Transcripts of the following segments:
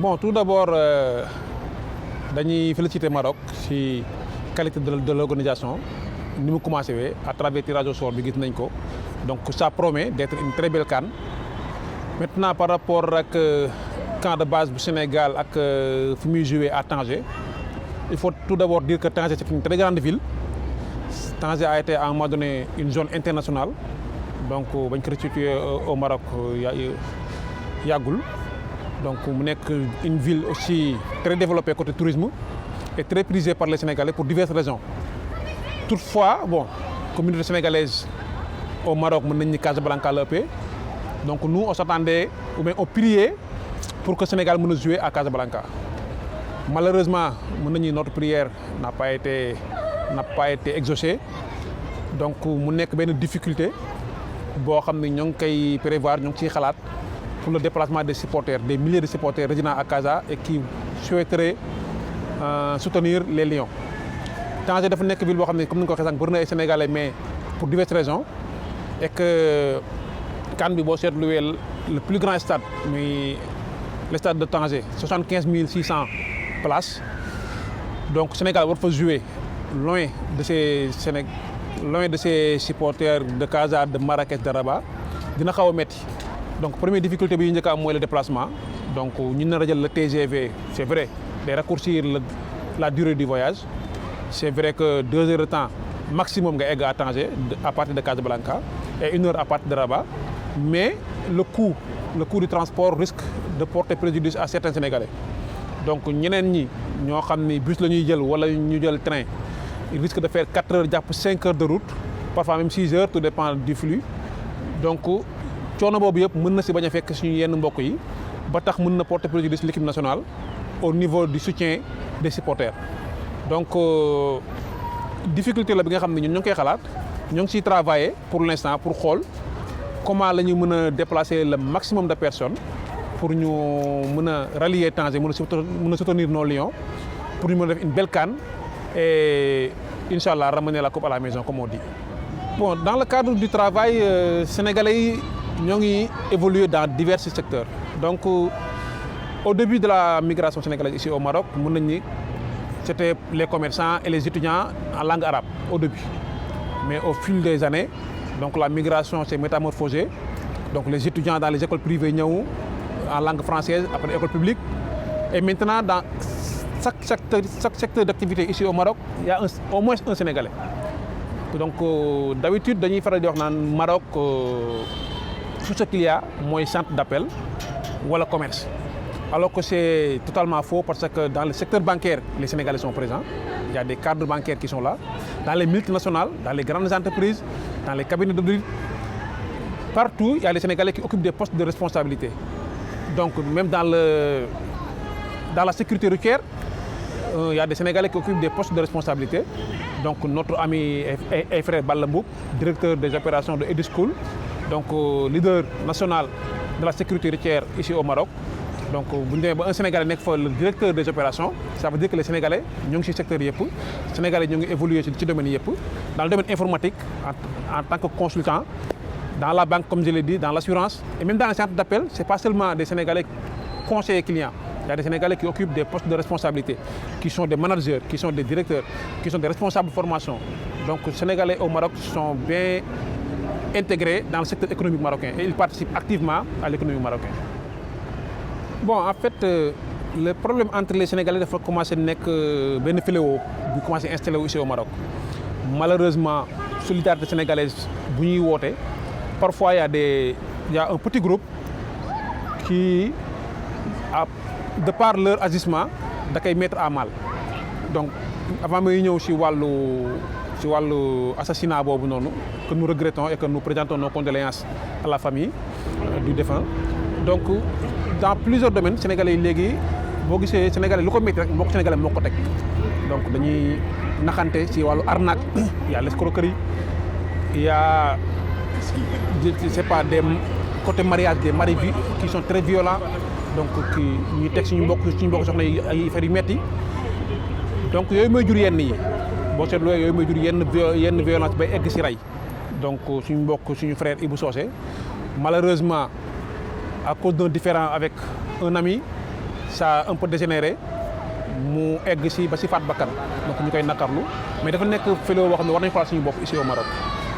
Bon, tout d'abord, dañuy féliciter Maroc ci qualité de l'organisation ni mu commencé à travers tirage au sort bi gis nañ ko donc ça promet d'être une très belle CAN. Maintenant par rapport ak camp de base du Sénégal ak fu muy jouer à Tanger, il faut tout d'abord dire que Tanger c'est une très grande ville. Tanger a été à un moment donné une zone internationale donc bañ ko restitué au Maroc yàggul. Donc mu nekk une ville aussi très développée côté tourisme et très prisée par les Sénégalais pour diverses raisons. Toutefois, bon, communauté sénégalaise au Maroc mën nañ ni Casablanca la ëppee donc nous on s'attendait ou bien on priait pour que Sénégal mën a jouer à Casablanca. Malheureusement mën nañu notre prière n'a pas été exaucée donc mu nekk benn difficulté boo xam ne ñoo ngi koy prévoir ñoo ngi ciy xalaat pour le déplacement des supporters, des milliers de supporters résidant à Casa et qui souhaiteraient soutenir les Lions. Tanger dafa nekk ville boo xam ne comme ni nga ko waxee sànq bëri na ay Sénégalais mais pour diverses raisons et que CAN bi boo seetluwee le plus grand stade muy le stade de Tanger 75 600 places donc Sénégal war fa jouer loin de ses supporters de Casa, de Marrakech, de Rabat dina xaw a métti. Donc première difficulté bi ñu njëkk a am mooy le déplacement donc ñu nar a jël le TGV c'est vrai day raccourcir la durée du voyage c'est vrai que 2 heures de temps maximum nga egg à Tanger à partir de Casablanca et 1 heure à partir de Rabat mais le coût du transport risque de porter préjudice à certains Sénégalais donc ñeneen ñi ñoo xam ni bus la ñuy jël wala ñu jël train il risque de faire 4 heures jàpp 5 heures de route parfois même 6 heures tout dépend du flux donc coono boobu yëpp mën na si bañ a fekk suñu yenn mbokk yi ba tax mën na porter préjudice l'équipe nationale au niveau du soutien des supporters donc difficulté la bi nga xam ne ñun ñoo ngi koy xalaat ñoo ngi ciy travailler pour l'instant pour xool comment la ñu mën a déplacer le maximum de personnes pour ñu mën a rallier Tanger mën a soutenir nos Lions pour ñu mën a def une belle CAN et Inch'Allah ramener la coupe à la maison comme on dit. Bon, dans le cadre du travail sénégalais yi ñoo ngi évoluer dans divers secteurs donc au début de la migration sénégalaise ici au Maroc mën nañ ni c'était les commerçants et les étudiants en langue arabe au début mais au fil des années donc la migration s'est métamorphosée donc les étudiants dans les écoles privées ñëw en langue française après école publique et maintenant dans chaque secteur d'activité ici au Maroc il y a au moins un Sénégalais donc d'habitude dañuy faral di wax naan Maroc tout ce qu'il y a mooy centre d'appel wala commerce alors que c'est totalement faux parce que dans le secteur bancaire les Sénégalais sont présents il y a des cadres bancaires qui sont là dans les multinationales dans les grandes entreprises dans les cabinets d'audit partout il y a les Sénégalais qui occupent des postes de responsabilité donc même dans la sécurité routière il y a des Sénégalais qui occupent des postes de responsabilité donc notre ami et frère Balla Mboup directeur des opérations de Edischool donc leader national de la sécurité routière ici au Maroc donc bu ñu demee ba un Sénégalais nekk fa le directeur des opérations ça veut dire que les Sénégalais ñoo ngi ci secteur yëpp Sénégalais ñoo ngi évoluer ci domaine yëpp dans le domaine informatique en tant que consultant dans la banque comme je l'ai dit dans l'assurance et même dans les centres d'appel c'est pas seulement des Sénégalais conseillers clients il y a des Sénégalais qui occupent des postes de responsabilité qui sont des managers qui sont des directeurs qui sont des responsables de formation donc les Sénégalais au Maroc sont bien intégrés dans le secteur économique marocain et ils participent activement à l'économie marocaine. Bon, en fait, le problème entre les Sénégalais dafa commencé nekk benn fléau bu commencé installé ici au Maroc. Malheureusement, solidarité sénégalaise bu ñuy woote parfois il y a un petit groupe qui de par leur agissement da koy mettre à mal. Donc avant may ñëw ci wàllu assassinat boobu noonu que nous regrettons et que nous présentons nos condoléances à la famille du défunt. Donc dans plusieurs domaines sénégalais yi léegi boo gisee sénégalais lu ko métti rek mbokk sénégalais moo ko teg donc dañuy naxante ci wàllu arnaque il y a l'escroquerie il y a je sais pas des côté mariage des maris qui sont très violents donc kii ñuy teg suñu mbokk soxna yi ay affaires yu metti donc yooyu mooy jur yenn yi boo seetloo yooyu mooy jur yenn violence bay egg ci rey donc suñu frère Ibou Socé malheureusement à cause d'un différend avec un ami ça a un peu dégénéré mu egg si ba si faat bakkan donc ñu koy nakarlu mais dafa nekk fléau boo xam ne war nañu xoolaat suñu bopp ici au Maroc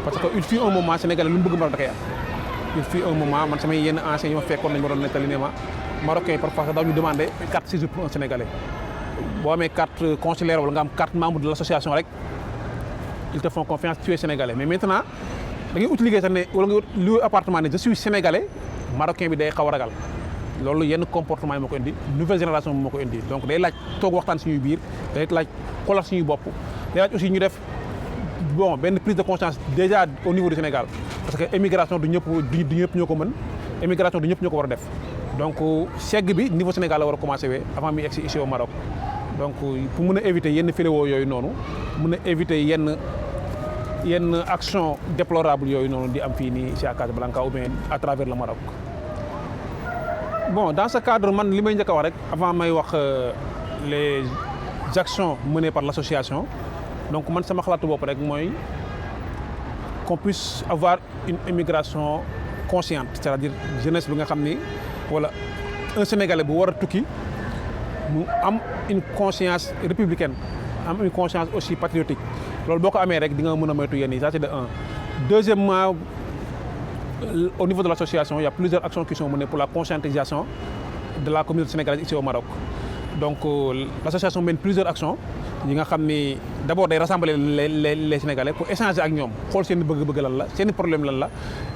parce que il fut un moment sénégalais lu mu bëgg Maroc da koy am il fut un moment man samay yenn anciens yi ma fekkoon nañu ma doon nettali ne ma Marocains yi parfois sax daw ñu demandé carte séjour pour un sénégalais boo amee carte consulaire wala nga am carte membre de l'association rek ils te font confiance tu es sénégalais mais maintenant da ngay ut liggéey sax ne wala nga ut louer appartement ne je suis sénégalais marocain bi day xaw a ragal loolu yenn comportement yi moo ko indi nouvelle génération bi moo ko indi donc day laaj toog waxtaan suñuy biir day laaj xoolal suñuy bopp day laaj aussi ñu def bon benn prise de conscience déjà au niveau du Sénégal parce que émigration du ñëpp ñoo ko mën émigration du ñëpp ñoo ko war a def donc segg bi niveau Sénégal la war a commencé wee avant muy egsi ici au Maroc donc pour mën a éviter yenn fléau yooyu noonu mën a éviter yenn action déplorable yooyu noonu di am fii nii ici à Casablanca ou bien à travers le Maroc. Bon dans ce cadre man li may njëkk a wax rek avant may wax les actions menées par l'association donc man sama xalaatu bopp rek mooy qu'on puisse avoir une immigration consciente c'est-à-dire jeunesse bi nga xam ni wala un Sénégalais bu war a tukki mu am une conscience républicaine am une conscience aussi patriotique loolu boo ko amee rek di nga mën a moytu yenn yi ça c'est de un. Deuxièmement au niveau de l'association il y a plusieurs actions qui sont menées pour la conscientisation de la communauté sénégalaise ici au Maroc donc l'association mène plusieurs actions yi nga xam ni d'abord day rassembler les Sénégalais pour échanger ak ñoom xool seen bëgg-bëgg lan la seen problème lan la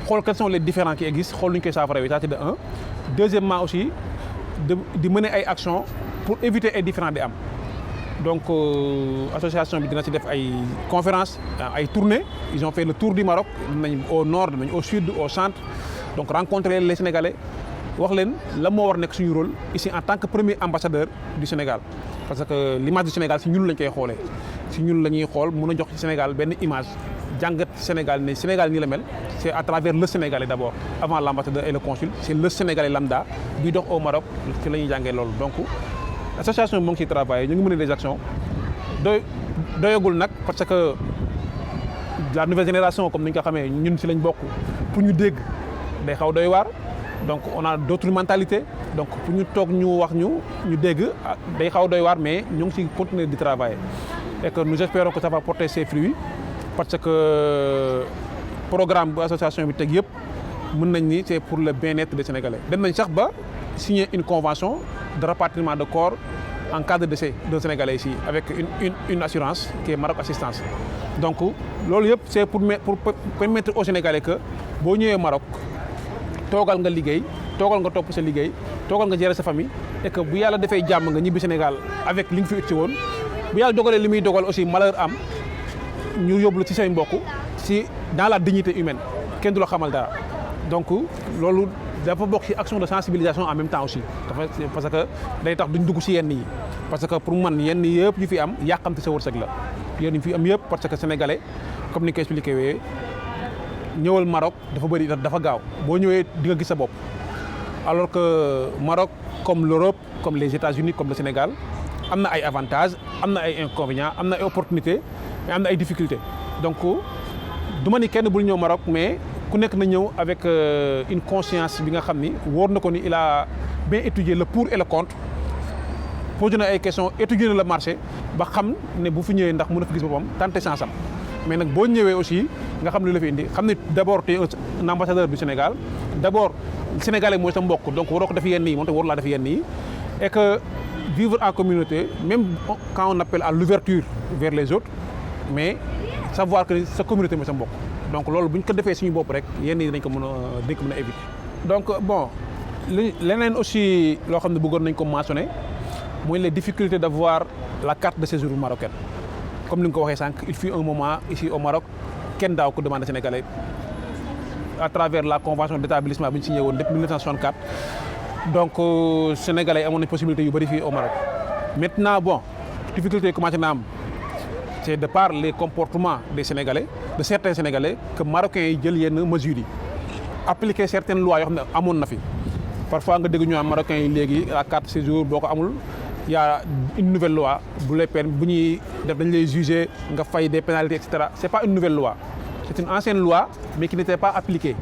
xool quels sont les différends qui existent xool nu ñu koy saafara wi ça c'est de un. Deuxièmement aussi di mener ay actions pour éviter ay différends di am donc association bi dina ci def ay conférences ay tournées ils ont fait le tour du Maroc nañ au nord nañ au sud au centre donc rencontrer les Sénégalais wax leen la moo war nekk suñu rôle ici en tant que premier ambassadeur du Sénégal parce que l'image du Sénégal si ñun lañ koy xoolee si ñun la ñuy xool mën a jox ci Sénégal benn image jàngat Sénégal ne Sénégal nii la mel c'est à travers le Sénégalais d'abord avant l'ambassadeur et le consul c'est le Sénégalais lambda buy dox au Maroc ci la ñuy jàngee loolu donc l'association bi moo ngi ciy travailler ñu ngi mener des actions doyagul nag parce que la nouvelle génération comme ni ñu ko xamee ñun ci lañ bokk pour ñu dégg day xaw doy waar donc on a d'autres mentalités donc pour ñu toog ñu wax ñu dégg day xaw doy waar mais ñu ngi ci continuer di travailler et que nous espérons que ça va porter ses fruits parce que programme bu association bi teg yëpp mën nañ ni c'est pour le bien-être des Sénégalais dem nañ sax ba signer une convention de rapatriement de corps en cas de décès d'un Sénégalais ici avec une assurance qui est Maroc Assistance donc loolu yëpp c'est pour permettre aux Sénégalais que boo ñëwee Maroc toogal nga liggéey toogal nga topp sa liggéey toogal nga gérer sa famille et que bu yàlla defee jàmm nga ñibbi Sénégal avec li nga fi ut ci woon bu yàlla dogalee li muy dogal aussi malheur am ñu yóbbu la ci say mbokk ci dans la dignité humaine kenn du la xamal dara donc loolu dafa bokk ci action de sensibilisation en même temps aussi parce que day tax duñ dugg ci yenn yi parce que pour man yenn yëpp yu fi am yàqamte sa wërsëg la yenn yu fi am yëpp parce que sénégalais comme ni ko expliqué wee ñëwal Maroc dafa bëri dafa gaaw boo ñëwee di nga gis sa bopp alors que Maroc comme l'Europe comme les États-Unis comme le Sénégal am na ay avantages am na ay inconvénients am na ay opportunités mais am na ay difficultés donc du ma ni kenn bul ñëw Maroc mais ku nekk na ñëw avec une conscience bi nga xam ni wóor na ko ni il a bien étudié le pour et le contre posé na ay questions étudié na le marché ba xam ne bu fi ñëwee ndax mën na fi gis boppam tenter chance am mais nag boo ñëwee aussi nga xam lu la fi indi xam ne d'abord tu es un ambassadeur du Sénégal d'abord Sénégalais mooy sa mbokk donc waroo ko def yenn yi moom tamit warul laa def yenn yi et que vivre en communauté même quand on appelle à l'ouverture vers les autres mais savoir que sa communauté mooy sa mbokk donc loolu bu ñu ko defee suñu bopp rek yenn yi dinañ ko mën a éviter. donc bon leneen aussi loo xam ne bëggoon nañ ko mentionner mooy les difficultés d'avoir la carte de séjour marocaine comme ni nga ko waxee sànq il fut un moment ici au Maroc kenn daaw ko demandé Sénégalais à travers la convention d'établissement bi ñu signé woon depuis 1964 donc Sénégalais yi amoon nañ possibilité yu bari fii au Maroc maintenant bon difficulté yi commencé na am c'est de par les comportements des Sénégalais de certains Sénégalais que Marocains yi jël yenn mesures yi appliquer certaines lois yoo xam ne amoon na fi parfois nga dégg ñu am Marocains yi léegi la carte séjour boo ko amul y a une nouvelle loi bu lay permettre bu ñuy def dañ lay juger nga fay des pénalités et cetera c'est pas une nouvelle loi c'est une ancienne loi mais qui n'était pas appliquée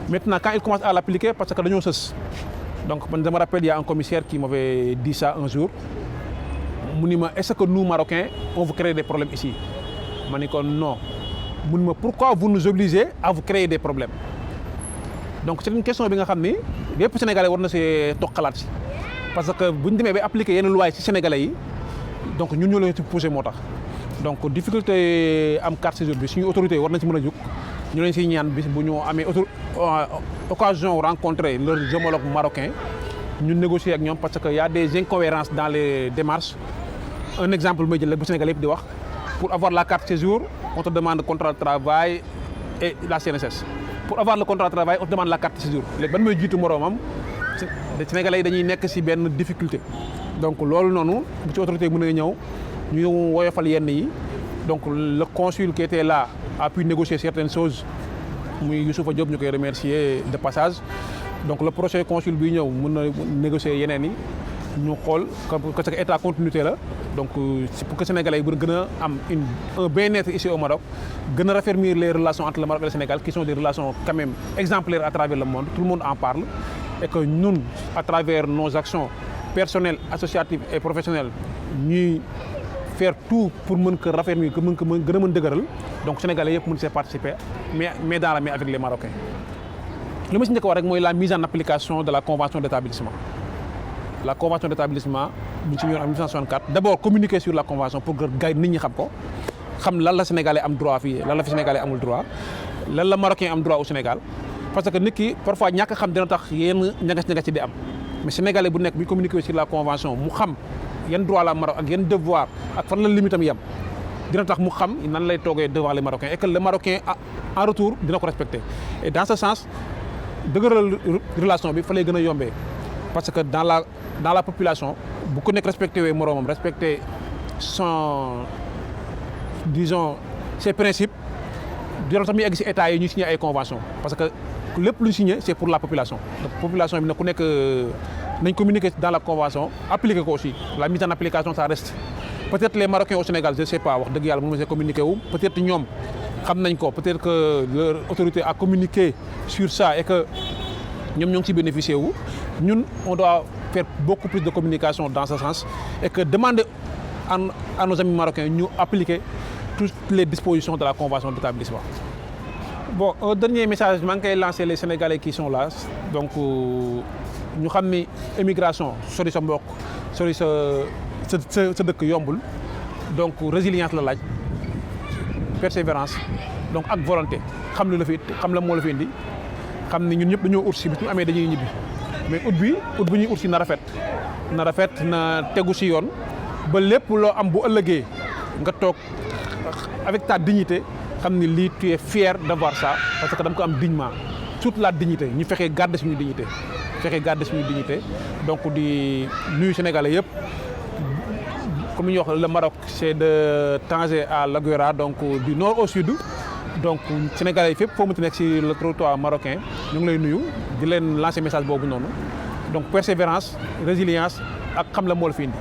maintenant quand ils commencent à l'appliquer parce que dañoo sës Donc je me rappelle, il y a un commissaire qui m'avait dit ça un jour. Il m'a dit, est-ce que nous, Marocains, on vous crée des problèmes ici? Je lui ai dit non. Il m'a dit, pourquoi vous nous obligez à vous créer des problèmes? Donc c'est une question que les Sénégalais doivent se toquer. Parce que si nous devons appliquer les lois sénégalais, donc nous devons les pousser. Donc difficulté am carte séjour bi suñu autorité war nañ ci mëna juk ñu leen ci ñaan bis bu ñu amé occasion rencontrer leurs homologues marocains ñu négocier ak ñom parce que y a des incohérences dans les démarches. Un exemple may jël bu Sénégal yépp di wax pour avoir la carte séjour on te demande contrat de travail et la CNSS. Pour avoir le contrat de travail on te demande la carte séjour. Légui ban may jitu moromam les Sénégalais dañuy nekk ci benn difficulté. Donc lolu nonu bu ci autorité mëna ñëw ñu woyofal yenn yi. Donc le consul qui était là a pu négocier certaines choses. Muy Youssoufa Diop ñu koy remercier de passage. Donc le prochain consul bi ñëw mëna négocier yeneen yi ñu xol parce que état continuité la. Donc c'est pour que Sénégalais bu gëna am un bien-être ici au Maroc, gëna raffermir les relations entre le Maroc et le Sénégal qui sont des relations quand même exemplaires à travers le monde. Tout le monde en parle et que nous à travers nos actions personnelles, associatives et professionnelles ñuy faire tout pour mën ko raffermir que mën ko gëna mën dëgëral. Donc Sénégalais yépp mën ci participer mais dans la main avec les Marocains. Le ma ci ñëk wax rek moy la mise en application de la convention d'établissement. La convention d'établissement bu ci ñëw en 1964 d'abord communiquer sur la convention pour que gars nit ñi xam ko xam lan la Sénégalais am droit fii lan la fi Sénégalais amul droit lan la Marocain am droit au Sénégal parce que nit ki parfois ñàkk xam dina tax yenn ñagas-ñagas ci di am mais Sénégalais bu nekk bu communiquer sur la convention mu xam yan droit la Maroc ak yan devoir ak fan la limite am yem dina tax mu xam nan lay toogee devant les Marocains et que le Marocain en retour dina ko respecter et dans ce sens dëgëral relation bi fa lay gën a yombee parce que dans la population bu ko nekk respecté wee moroomam respecter son disons ses principes dina tax muy egg ci état yi ñu signé ay convention parce que lépp lu ñu signé c'est pour la population bi na ku nekk nañ communiquer dans la convention appliquer ko aussi la mise en application ça reste peut-être les Marocains au Sénégal je sais pas wax dëgg yàlla mënu ma see communiquer wu peut-être ñoom xam nañ ko peut-être que leur autorité a communiqué sur ça et que ñoom ñoo ngi ci bénéficier wu ñun on doit faire beaucoup plus de communication dans ce sens et que demander à nos amis marocains ñu appliquer toutes les dispositions de la convention d'établissement. Bon, un dernier message maa ngi koy lancer les Sénégalais qui sont là donc ñu xam ni émigration sori sa mbokk sori sa dëkk yombul donc résilience la laaj persévérance donc ak volonté xam lu la fi xam la moo la fi indi xam ni ñun ñëpp dañoo ut si bis ñu amee dañuy ñibbi mais ut bu ñuy ut si na rafet na tegu si yoon ba lépp loo am bu ëllëgee nga toog avec ta dignité xam ni lii tu es fier d'avoir ça parce que dama ko am dignement surtout la dignité ñu fexee garder suñu dignité donc di nuyu Sénégalais yëpp comme ni ñuy wax le Maroc c'est de Tanger à Laguera donc du nord au sud donc Sénégalais yi fépp foo mënti nekk ci le territoire marocain ñu ngi lay nuyu di leen lancer message boobu noonu donc persévérance résilience ak xam la moo la fi indi